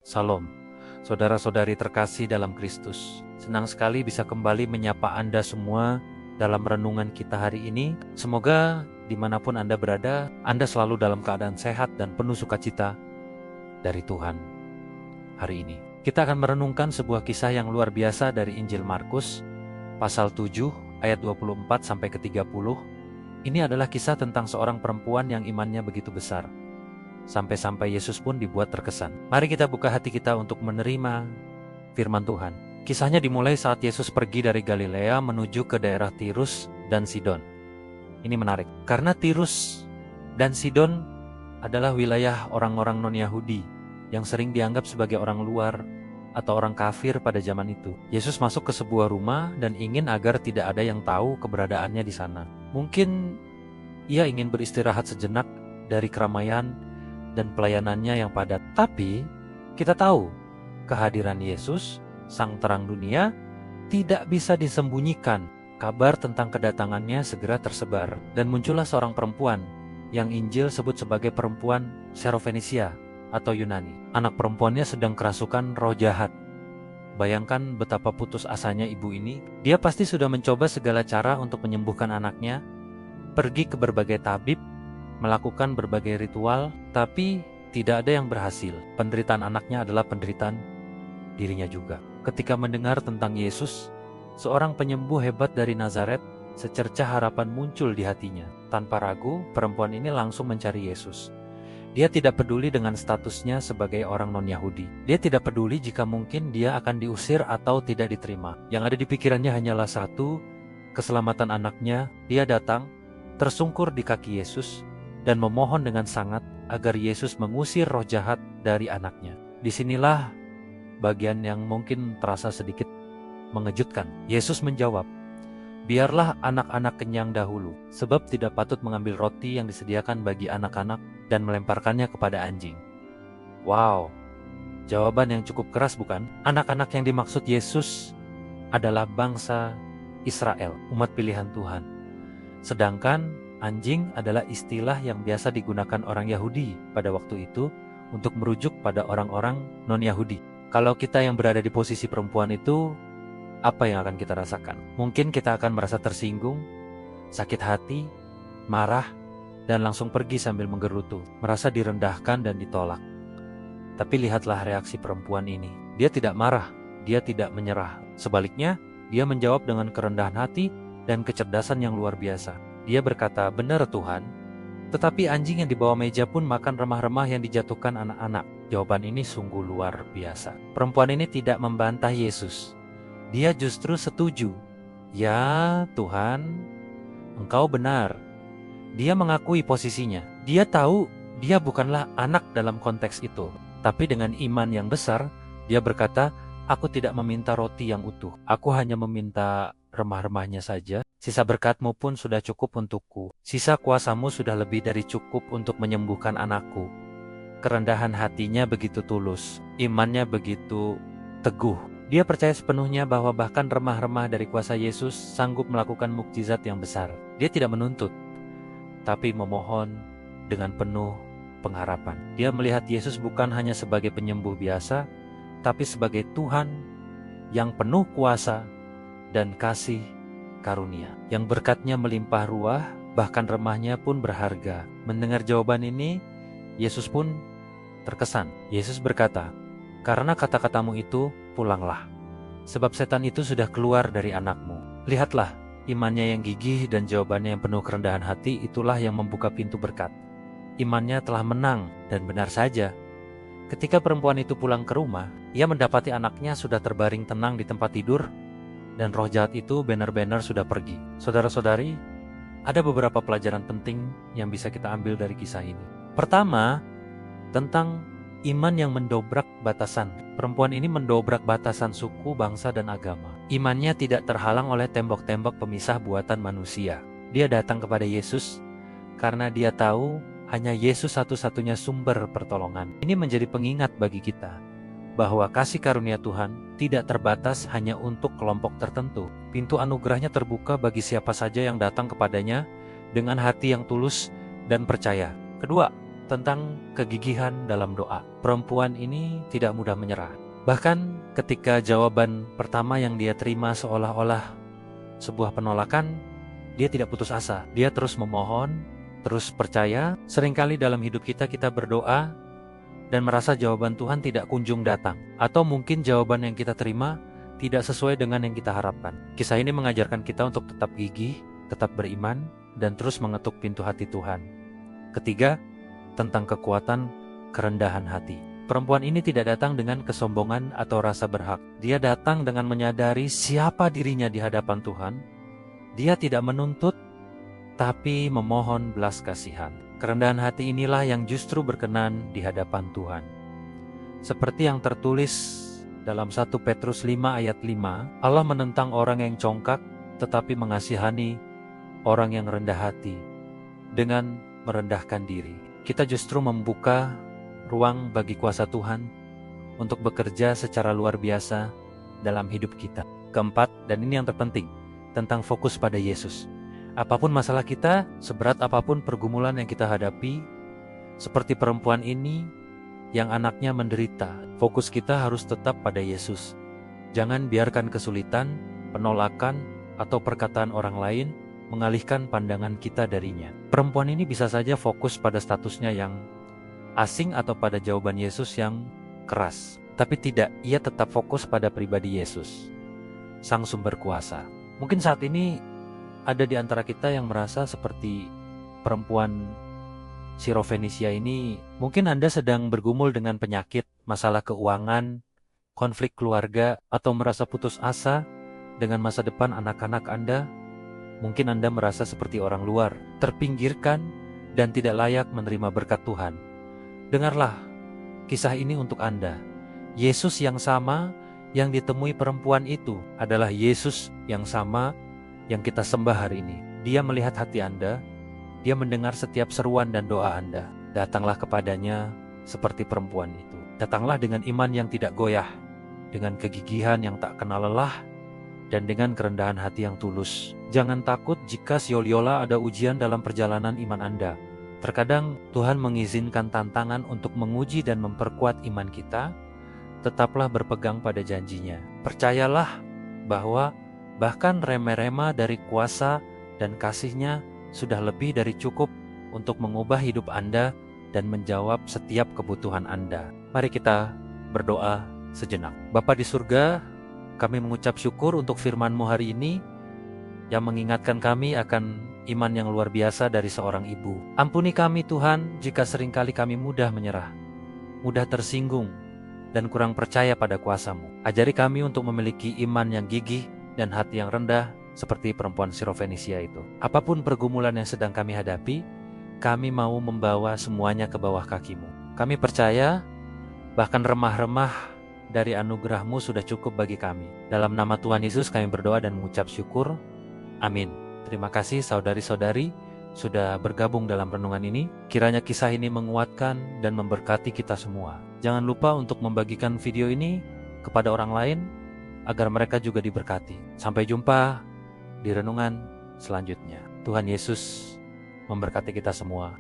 Salam, saudara-saudari terkasih dalam Kristus. Senang sekali bisa kembali menyapa Anda semua dalam renungan kita hari ini. Semoga dimanapun Anda berada, Anda selalu dalam keadaan sehat dan penuh sukacita dari Tuhan hari ini. Kita akan merenungkan sebuah kisah yang luar biasa dari Injil Markus, pasal 7, ayat 24 sampai ke 30. Ini adalah kisah tentang seorang perempuan yang imannya begitu besar. Sampai-sampai Yesus pun dibuat terkesan. Mari kita buka hati kita untuk menerima firman Tuhan. Kisahnya dimulai saat Yesus pergi dari Galilea menuju ke daerah Tirus dan Sidon. Ini menarik, karena Tirus dan Sidon adalah wilayah orang-orang non-Yahudi yang sering dianggap sebagai orang luar atau orang kafir pada zaman itu. Yesus masuk ke sebuah rumah dan ingin agar tidak ada yang tahu keberadaannya di sana. Mungkin ia ingin beristirahat sejenak dari keramaian dan pelayanannya yang padat. Tapi kita tahu kehadiran Yesus, Sang Terang Dunia, tidak bisa disembunyikan. Kabar tentang kedatangannya segera tersebar, dan muncullah seorang perempuan yang Injil sebut sebagai perempuan Serofenisia atau Yunani. Anak perempuannya sedang kerasukan roh jahat. Bayangkan betapa putus asanya ibu ini. Dia pasti sudah mencoba segala cara untuk menyembuhkan anaknya, pergi ke berbagai tabib, melakukan berbagai ritual, tapi tidak ada yang berhasil. Penderitaan anaknya adalah penderitaan dirinya juga. Ketika mendengar tentang Yesus, seorang penyembuh hebat dari Nazaret, secercah harapan muncul di hatinya. Tanpa ragu, perempuan ini langsung mencari Yesus. Dia tidak peduli dengan statusnya sebagai orang non-Yahudi. Dia tidak peduli jika mungkin dia akan diusir atau tidak diterima. Yang ada di pikirannya hanyalah satu, keselamatan anaknya. Dia datang, tersungkur di kaki Yesus, dan memohon dengan sangat agar Yesus mengusir roh jahat dari anaknya. Disinilah bagian yang mungkin terasa sedikit mengejutkan. Yesus menjawab, "Biarlah anak-anak kenyang dahulu, sebab tidak patut mengambil roti yang disediakan bagi anak-anak dan melemparkannya kepada anjing." Wow, jawaban yang cukup keras bukan? Anak-anak yang dimaksud Yesus adalah bangsa Israel, umat pilihan Tuhan. Sedangkan anjing adalah istilah yang biasa digunakan orang Yahudi pada waktu itu untuk merujuk pada orang-orang non-Yahudi. Kalau kita yang berada di posisi perempuan itu, apa yang akan kita rasakan? Mungkin kita akan merasa tersinggung, sakit hati, marah, dan langsung pergi sambil menggerutu, merasa direndahkan dan ditolak. Tapi lihatlah reaksi perempuan ini. Dia tidak marah, dia tidak menyerah. Sebaliknya, dia menjawab dengan kerendahan hati dan kecerdasan yang luar biasa. Dia berkata, "Benar Tuhan, tetapi anjing yang di bawah meja pun makan remah-remah yang dijatuhkan anak-anak." Jawaban ini sungguh luar biasa. Perempuan ini tidak membantah Yesus. Dia justru setuju. "Ya Tuhan, Engkau benar." Dia mengakui posisinya. Dia tahu dia bukanlah anak dalam konteks itu. Tapi dengan iman yang besar, dia berkata, "Aku tidak meminta roti yang utuh. Aku hanya meminta remah-remahnya saja. Sisa berkat-Mu pun sudah cukup untukku. Sisa kuasa-Mu sudah lebih dari cukup untuk menyembuhkan anakku." Kerendahan hatinya begitu tulus, imannya begitu teguh. Dia percaya sepenuhnya bahwa bahkan remah-remah dari kuasa Yesus sanggup melakukan mukjizat yang besar. Dia tidak menuntut, tapi memohon dengan penuh pengharapan. Dia melihat Yesus bukan hanya sebagai penyembuh biasa, tapi sebagai Tuhan yang penuh kuasa dan kasih karunia, yang berkatnya melimpah ruah, bahkan remahnya pun berharga. Mendengar jawaban ini, Yesus pun terkesan. Yesus berkata, "Karena kata-katamu itu, pulanglah, sebab setan itu sudah keluar dari anakmu." Lihatlah, imannya yang gigih dan jawabannya yang penuh kerendahan hati, itulah yang membuka pintu berkat. Imannya telah menang, dan benar saja. Ketika perempuan itu pulang ke rumah, ia mendapati anaknya sudah terbaring tenang di tempat tidur, dan roh jahat itu benar-benar sudah pergi. Saudara-saudari, ada beberapa pelajaran penting yang bisa kita ambil dari kisah ini. Pertama, tentang iman yang mendobrak batasan. Perempuan ini mendobrak batasan suku, bangsa, dan agama. Imannya tidak terhalang oleh tembok-tembok pemisah buatan manusia. Dia datang kepada Yesus karena dia tahu hanya Yesus satu-satunya sumber pertolongan. Ini menjadi pengingat bagi kita bahwa kasih karunia Tuhan tidak terbatas hanya untuk kelompok tertentu. Pintu anugerahnya terbuka bagi siapa saja yang datang kepadanya dengan hati yang tulus dan percaya. Kedua, tentang kegigihan dalam doa. Perempuan ini tidak mudah menyerah. Bahkan ketika jawaban pertama yang dia terima seolah-olah sebuah penolakan, dia tidak putus asa. Dia terus memohon, terus percaya. Seringkali dalam hidup kita berdoa dan merasa jawaban Tuhan tidak kunjung datang. Atau mungkin jawaban yang kita terima tidak sesuai dengan yang kita harapkan. Kisah ini mengajarkan kita untuk tetap gigih, tetap beriman, dan terus mengetuk pintu hati Tuhan. Ketiga, tentang kekuatan kerendahan hati. Perempuan ini tidak datang dengan kesombongan atau rasa berhak. Dia datang dengan menyadari siapa dirinya di hadapan Tuhan. Dia tidak menuntut, tapi memohon belas kasihan. Kerendahan hati inilah yang justru berkenan di hadapan Tuhan. Seperti yang tertulis dalam 1 Petrus 5 ayat 5, Allah menentang orang yang congkak tetapi mengasihani orang yang rendah hati dengan merendahkan diri. Kita justru membuka ruang bagi kuasa Tuhan untuk bekerja secara luar biasa dalam hidup kita. Keempat, dan ini yang terpenting, tentang fokus pada Yesus. Apapun masalah kita, seberat apapun pergumulan yang kita hadapi, seperti perempuan ini yang anaknya menderita, fokus kita harus tetap pada Yesus. Jangan biarkan kesulitan, penolakan, atau perkataan orang lain mengalihkan pandangan kita darinya. Perempuan ini bisa saja fokus pada statusnya yang asing atau pada jawaban Yesus yang keras. Tapi tidak, ia tetap fokus pada pribadi Yesus, Sang Sumber Kuasa. Mungkin saat ini ada di antara kita yang merasa seperti perempuan Sirofenisia ini. Mungkin Anda sedang bergumul dengan penyakit, masalah keuangan, konflik keluarga, atau merasa putus asa dengan masa depan anak-anak Anda. Mungkin Anda merasa seperti orang luar, terpinggirkan, dan tidak layak menerima berkat Tuhan. Dengarlah kisah ini untuk Anda. Yesus yang sama yang ditemui perempuan itu adalah Yesus yang sama yang kita sembah hari ini. Dia melihat hati Anda, Dia mendengar setiap seruan dan doa Anda. Datanglah kepadanya seperti perempuan itu. Datanglah dengan iman yang tidak goyah, dengan kegigihan yang tak kenal lelah, dan dengan kerendahan hati yang tulus. Jangan takut jika siol-yola ada ujian dalam perjalanan iman Anda. Terkadang Tuhan mengizinkan tantangan untuk menguji dan memperkuat iman kita. Tetaplah berpegang pada janjinya. Percayalah bahwa bahkan rema-rema dari kuasa dan kasih-Nya sudah lebih dari cukup untuk mengubah hidup Anda dan menjawab setiap kebutuhan Anda. Mari kita berdoa sejenak. Bapa di surga, kami mengucap syukur untuk firman-Mu hari ini yang mengingatkan kami akan iman yang luar biasa dari seorang ibu. Ampuni kami Tuhan jika seringkali kami mudah menyerah, mudah tersinggung, dan kurang percaya pada kuasa-Mu. Ajari kami untuk memiliki iman yang gigih dan hati yang rendah seperti perempuan Sirofenisia itu. Apapun pergumulan yang sedang kami hadapi, kami mau membawa semuanya ke bawah kaki-Mu. Kami percaya bahkan remah-remah dari anugerah-Mu sudah cukup bagi kami. Dalam nama Tuhan Yesus kami berdoa dan mengucap syukur. Amin. Terima kasih saudari-saudari sudah bergabung dalam renungan ini. Kiranya kisah ini menguatkan dan memberkati kita semua. Jangan lupa untuk membagikan video ini kepada orang lain agar mereka juga diberkati. Sampai jumpa di renungan selanjutnya. Tuhan Yesus memberkati kita semua.